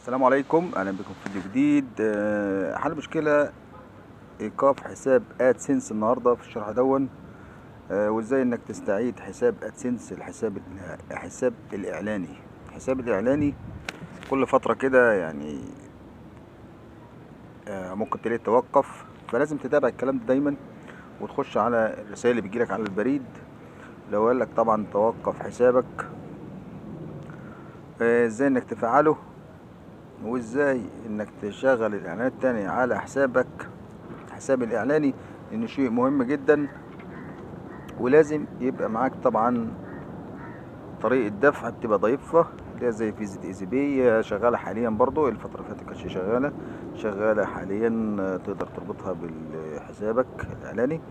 السلام عليكم، اهلا بكم في فيديو جديد. حل مشكله ايقاف حساب ادسنس النهارده في الشرح دون. وازاي انك تستعيد حساب ادسنس الحساب الاعلاني. الحساب الاعلاني كل فتره كده يعني ممكن تلاقيه توقف، فلازم تتابع الكلام ده دايما وتخش على الرسائل اللي بتجيلك على البريد. لو قالك طبعا توقف حسابك، ازاي انك تفعله وازاي انك تشغل الاعلانات تاني على حساب الاعلاني، لان شيء مهم جدا. ولازم يبقى معاك طبعا طريقة دفع بتبقى ضعيفة، اللي هي زي فيزا ايزي بي شغالة حاليا، برضو الفترة اللي فاتت كانتش شغالة حاليا. تقدر تربطها بحسابك الاعلاني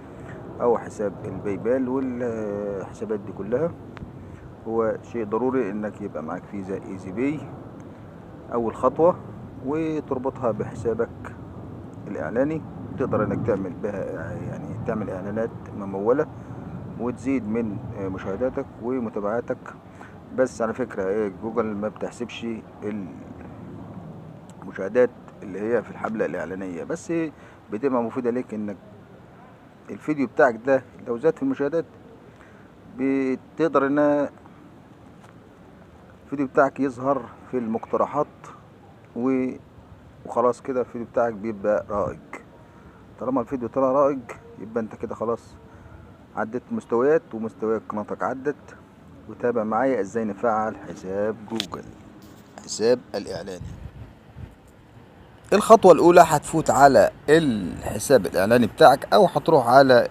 او حساب الباي بال والحسابات دي كلها. هو شيء ضروري انك يبقى معاك فيزا ايزي بي اول خطوة، وتربطها بحسابك الاعلاني. تقدر انك تعمل بها يعني تعمل اعلانات ممولة وتزيد من مشاهداتك ومتابعاتك. بس على فكرة جوجل ما بتحسبش المشاهدات اللي هي في الحملة الإعلانية بس. بتبقى مفيدة ليك انك الفيديو بتاعك ده لو زاد في المشاهدات بتقدر ان الفيديو بتاعك يظهر في المقترحات وخلاص كده الفيديو بتاعك بيبقى رائج. طالما الفيديو طلع رائج يبقى انت كده خلاص عدت مستويات ومستويات قناتك عدت. وتابع معايا ازاي نفعل حساب جوجل، حساب الاعلاني. الخطوة الاولى هتفوت على الحساب الاعلاني بتاعك او هتروح على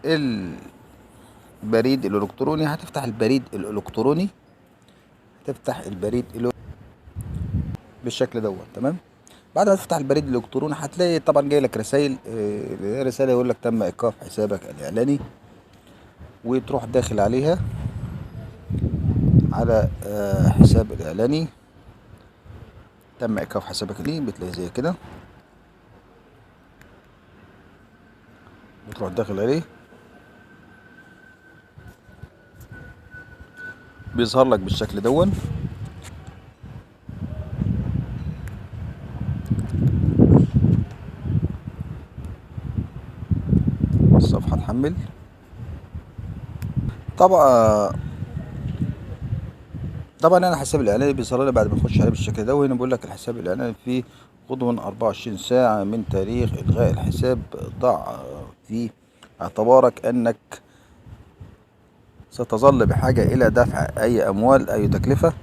البريد الالكتروني. هتفتح البريد الالكتروني، بالشكل دوت. تمام. بعد ما تفتح البريد الالكتروني هتلاقي طبعا جاي لك رسائل، رسالة يقول لك تم ايقاف حسابك الاعلاني، وتروح داخل عليها على حساب الاعلاني. تم ايقاف حسابك دي بتلاقي زي كده، بتروح داخل عليه بيظهر لك بالشكل دون. الصفحة تحمل طبعا. انا حساب الاعلاني بيظهر لي بعد ما نخش عليه بالشكل ده، وهنا بيقول لك الحساب الاعلاني فيه غضون 24 ساعة من تاريخ الغاء الحساب. ضع في اعتبارك انك ستظل بحاجة الى دفع اي اموال، اي تكلفة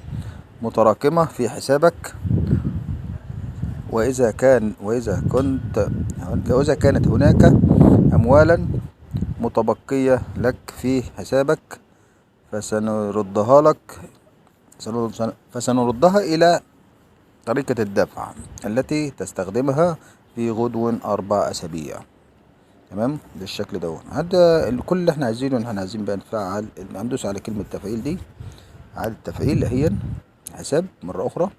متراكمة في حسابك. وإذا كانت هناك أموالا متبقية لك في حسابك فسنردها إلى طريقة الدفع التي تستخدمها في غضون 4 أسابيع. تمام بالشكل ده. هذا كل اللي احنا عايزينه، ان احنا عايزين بقى نفعل، هندوس على كلمة تفعيل دي، إعادة تفعيل هي حساب مرة أخرى.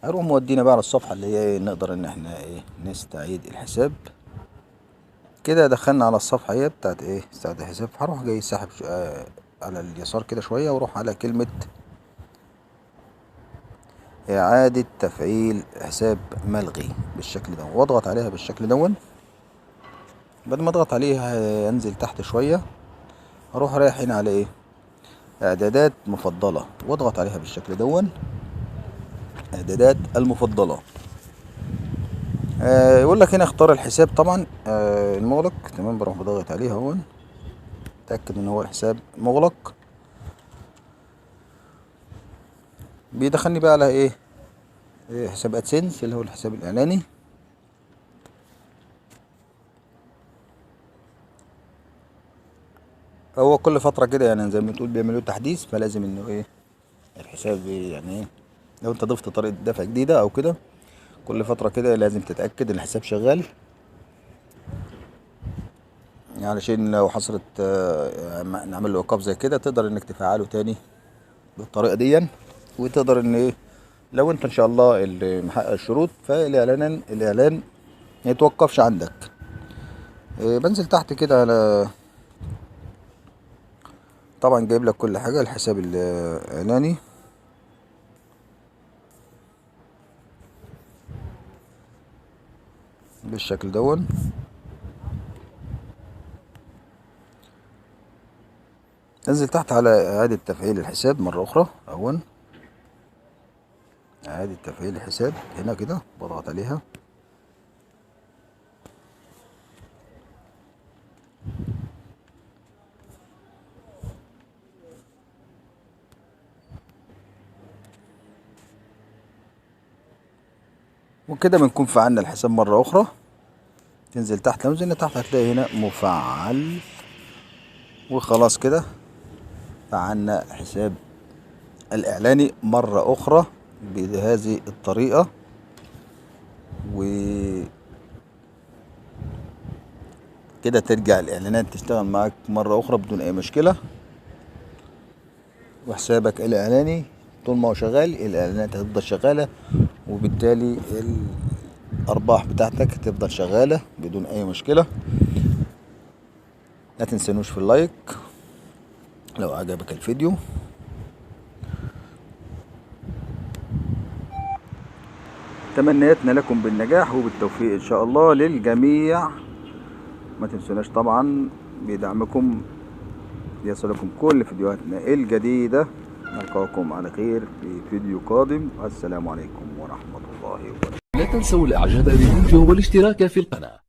هروح مودينا بقى على الصفحة اللي هي نقدر ان احنا نستعيد الحساب. كده دخلنا على الصفحة هي بتاعت استعادة الحساب. هروح جاي ساحب على اليسار كده شوية، واروح على كلمة إعادة تفعيل حساب ملغي بالشكل ده، واضغط عليها بالشكل دون. بعد ما اضغط عليها انزل تحت شوية، اروح رايح هنا على اعدادات مفضلة، واضغط عليها بالشكل دون، اعدادات المفضلة. يقول لك هنا اختار الحساب طبعا المغلق. تمام، بروح بضغط عليه اهو، اتاكد ان هو الحساب مغلق. بيدخلني بقى على حساب ادسنس اللي هو الحساب الاعلاني. هو كل فتره كده يعني زي ما تقول بيعملوا تحديث، فلازم انه الحساب يعني لو انت ضفت طريقه دفع جديده او كده كل فتره كده لازم تتاكد ان الحساب شغال، علشان لو حصلت نعمل له ايقاف زي كده تقدر انك تفعله تاني بالطريقه دي. وتقدر ان لو انت ان شاء الله اللي محقق الشروط فالاعلان ما يتوقفش عندك. بنزل تحت كده على، طبعا جايب لك كل حاجه الحساب الاعلاني. بالشكل دون. انزل تحت على اعادة تفعيل الحساب مرة اخرى. اعادة تفعيل الحساب هنا كده، بضغط عليها. وكده بنكون فعلنا الحساب مرة أخرى. تنزل تحت، لو نزلنا تحت هتلاقي هنا مفعل، وخلاص كده فعلنا حساب الإعلاني مرة أخرى بهذه الطريقة. وكده ترجع الإعلانات تشتغل معاك مرة أخرى بدون أي مشكلة. وحسابك الإعلاني طول ما هو شغال الإعلانات هتفضل شغالة، وبالتالي الأرباح بتاعتك هتفضل شغالة بدون أي مشكلة. لا تنسونوش في اللايك لو عجبك الفيديو. تمنياتنا لكم بالنجاح وبالتوفيق إن شاء الله للجميع. ما تنسوناش طبعا بدعمكم ليصلكم كل فيديوهاتنا الجديدة. نلقاكم على خير في فيديو قادم. السلام عليكم ورحمة الله وبركاته. لا تنسوا الاعجاب بالفيديو والاشتراك في القناة.